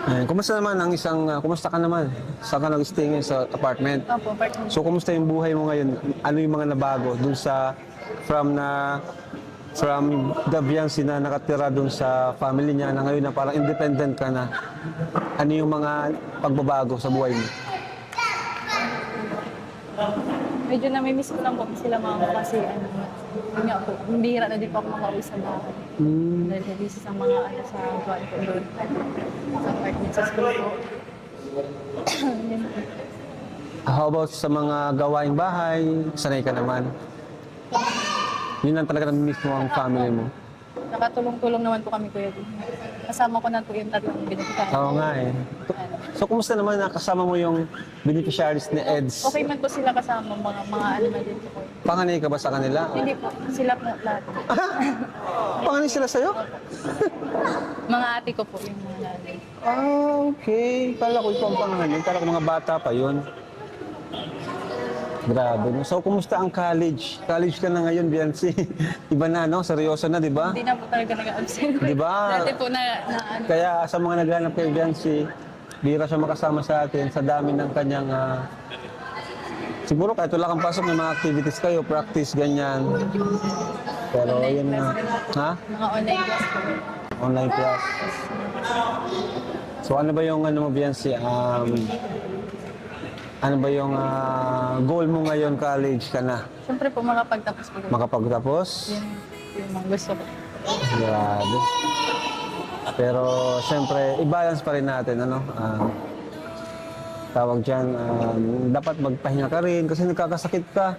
Kumusta naman ang kumusta ka naman? Saan ka nag-stay ngayon sa apartment? Opo, partner. So, kumusta yung buhay mo ngayon? Ano yung mga nabago dun from the Viancy na nakatira dun sa family niya na ngayon na parang independent ka na? Ano yung mga pagbabago sa buhay mo? Medyo namimiss ko lang po sila mama kasi yun nga po, bihira na din po ako makauwi sa bahay. Dahil busy sa mga sa buwan ko doon. Sa apartment sa school ko. Yun po. How about sa mga gawaing bahay? Sanay ka naman? Yun lang talaga namimiss mo ang family mo? Nakatulong-tulong naman po kami kuya din. Kasama ko na po yung tatlong binigyan. Oo nga eh. So, kumusta naman nakasama mo yung beneficiaries ni EDS? Okay man po sila kasama, mga ano na din po. Panganay ka ba sa kanila? Hindi po, sila po lahat. Panganay sila sa'yo? Mga ate ko po yung mga nanay. Okay. Kala ko ito ang panganay. Kala ko mga bata pa yun. Grabe. No? So, kumusta ang college? College ka na ngayon, Biancy. Iba na, no? Seryoso na, di ba? Hindi na po talaga nag-absent. Di ba? Dati po na ano, Kaya sa mga naghanap kay Biancy, bira siya makasama sa atin sa dami ng kanyang... siguro kahit wala kang pasok, may mga activities kayo, practice, ganyan. Pero Online yun na. class rin po. Ha? mga online class po. Online class. So ano ba yung ano mo, Biancy? Ano ba yung goal mo ngayon, college ka na? Siyempre po makapagtapos po. Makapagtapos? Yun yung mga gusto ko. Grabe. Pero siyempre, i-balance pa rin natin, ano? Tawag dyan, dapat magpahinga ka rin kasi nagkakasakit ka.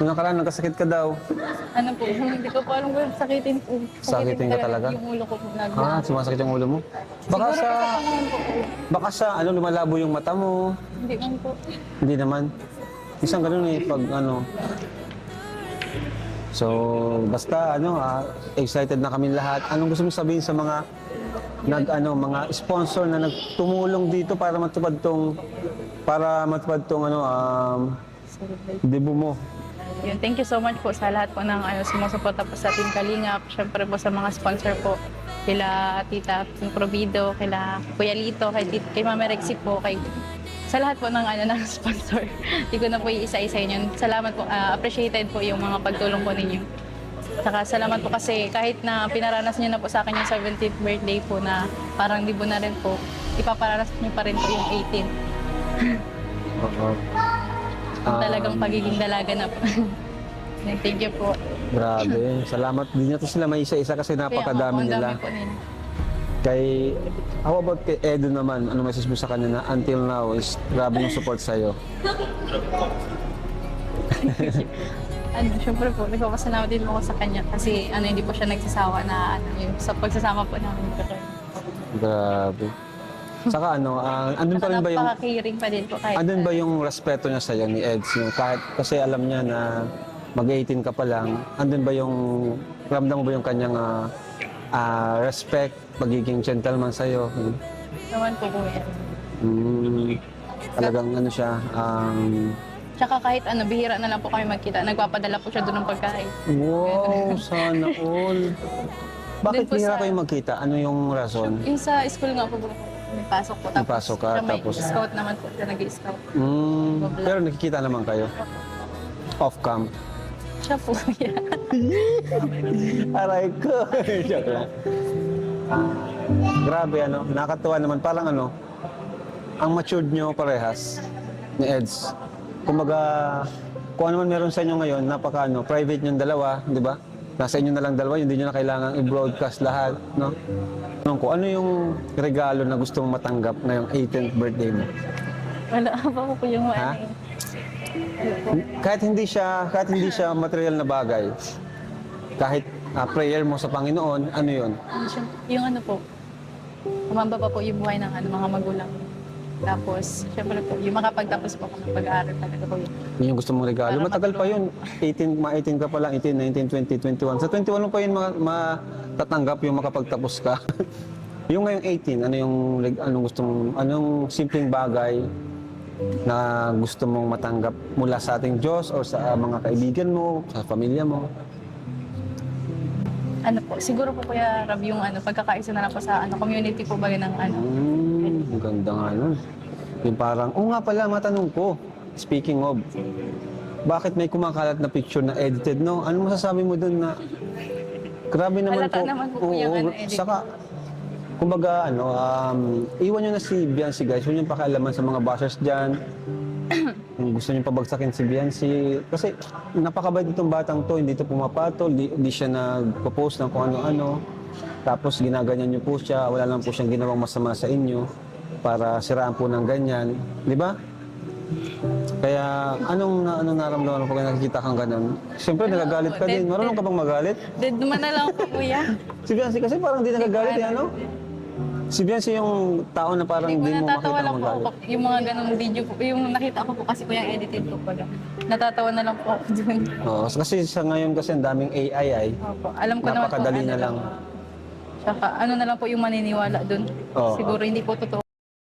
Nung nakaraan, nagkasakit ka daw. Ano po, hindi ko po alam kung sakitin po. Sakitin ka talaga? Yung ulo ko po Sumasakit yung ulo mo? Baka Siguro sa panahon po. baka sa, lumalabo yung mata mo. Hindi man po. Hindi naman. Isang ganun eh, pag ano. So, basta excited na kami lahat. Anong gusto mo sabihin sa mga mga sponsor na nagtumulong dito para matupad tong debut mo? Yun, thank you so much po sa lahat po ng sumusuporta po sa Team Kalingap. Siyempre po sa mga sponsor po. Kila Tita Provido, kila Kuya Lito, kay Mama Rexy po, sa lahat po ng ng sponsor. Hindi ko na po iisa-isa yun. Salamat po. Appreciated po yung mga pagtulong po ninyo. Saka salamat po kasi kahit na pinaranas niyo na po sa akin yung 17th birthday po na parang libo na rin po, ipaparanas niyo pa rin po yung 18th. Oo. Yung talagang pagiging dalaga na po. Thank you po. Grabe. Salamat. Di na to sila may isa-isa kasi napakadami nila. Po nila. How about kay Edo naman? Ano message mo sa kanya na until now is grabe yung support sa'yo? Siyempre po, nagpapasalamat din po ako sa kanya kasi hindi po siya nagsasawa na yung sa pagsasama po namin dito. Grabe. Saka andun pa rin ba yung Napaka-caring pa din po kahit andun ba yung respeto niya sa'yo ni Eds? Yung kahit kasi alam niya na mag-18 ka pa lang, andun ba yung ramdam mo ba yung kanyang respect, pagiging gentleman sa'yo? naman po kuya. Talagang siya, Tsaka kahit bihira na lang po kami magkita, nagpapadala po siya doon ng pagkain. wow, sana all. Bakit Din po hira sa- kayo magkita? Ano yung rason? Yung sa school nga po, may pasok po. May pasok ka, siya may tapos- scout naman po, siya nag-i-scout. Pero nakikita naman kayo? Off-cam? Siya po kuya. Aray ko. Joke lang. Grabe nakakatuwa naman. Parang ang matured nyo parehas ni Eds. Kumbaga, kung ano man meron sa inyo ngayon, napaka private yung dalawa, di ba? Nasa inyo na lang dalawa, hindi nyo na kailangan i-broadcast lahat, no? Tanong ko, ano yung regalo na gusto mong matanggap ngayong 18th birthday mo? Wala pa po yung Ha? Kahit hindi siya material na bagay, kahit prayer mo sa Panginoon, ano yun? Yung po, umamba pa po yung buhay ng mga magulang. Tapos, syempre po, yung makapagtapos po kung pag-aaral talaga po yun. Yun yung gusto mong regalo. Para Matagal pa yun. matulungan. 18 ka pa lang, 18, 19, 20, 21. Sa 21 mo pa yun matatanggap yung makapagtapos ka. Yung ngayong 18, anong simpleng bagay na gusto mong matanggap mula sa ating Diyos o sa mga kaibigan mo, sa pamilya mo? Ano po, siguro po Kuya Rab yung pagkakaisa na lang po sa community po ba ng Ang ganda nga nun. Yung parang, nga pala, matanong ko. Speaking of, bakit may kumakalat na picture na edited, no? Ano masasabi mo dun na, grabe naman Halata po. naman po yung edit. Saka, kumbaga, iwan nyo na si Biancy, guys. Huwag nyo pakialaman sa mga bashers dyan. Kung gusto nyo pabagsakin si Biancy. Kasi, napakabait itong batang to. Hindi to pumapatol. Hindi siya nagpo-post ng kung ano-ano. Tapos, ginaganyan nyo po siya. Wala lang po siyang ginawang masama sa inyo para siraan po ng ganyan. Di ba? Kaya, anong naramdaman mo pag nakikita kang ganun? Siyempre, nagagalit ka din. Marunong ka bang magalit? Dead naman na lang po Kuya. Si Biancy kasi parang di nagagalit, ano? Si Biancy yung tao na parang Hindi di ko mo natatawa makita lang po magalit. ako. Yung mga ganong video po, yung nakita ko po kasi Kuya edited po pala. Natatawa na lang po ako dun. Oo, kasi sa ngayon kasi ang daming AI ay. Opo. Alam ko naman po Napakadali na lang. Tsaka ano na lang po yung maniniwala dun. Oo. Siguro hindi po totoo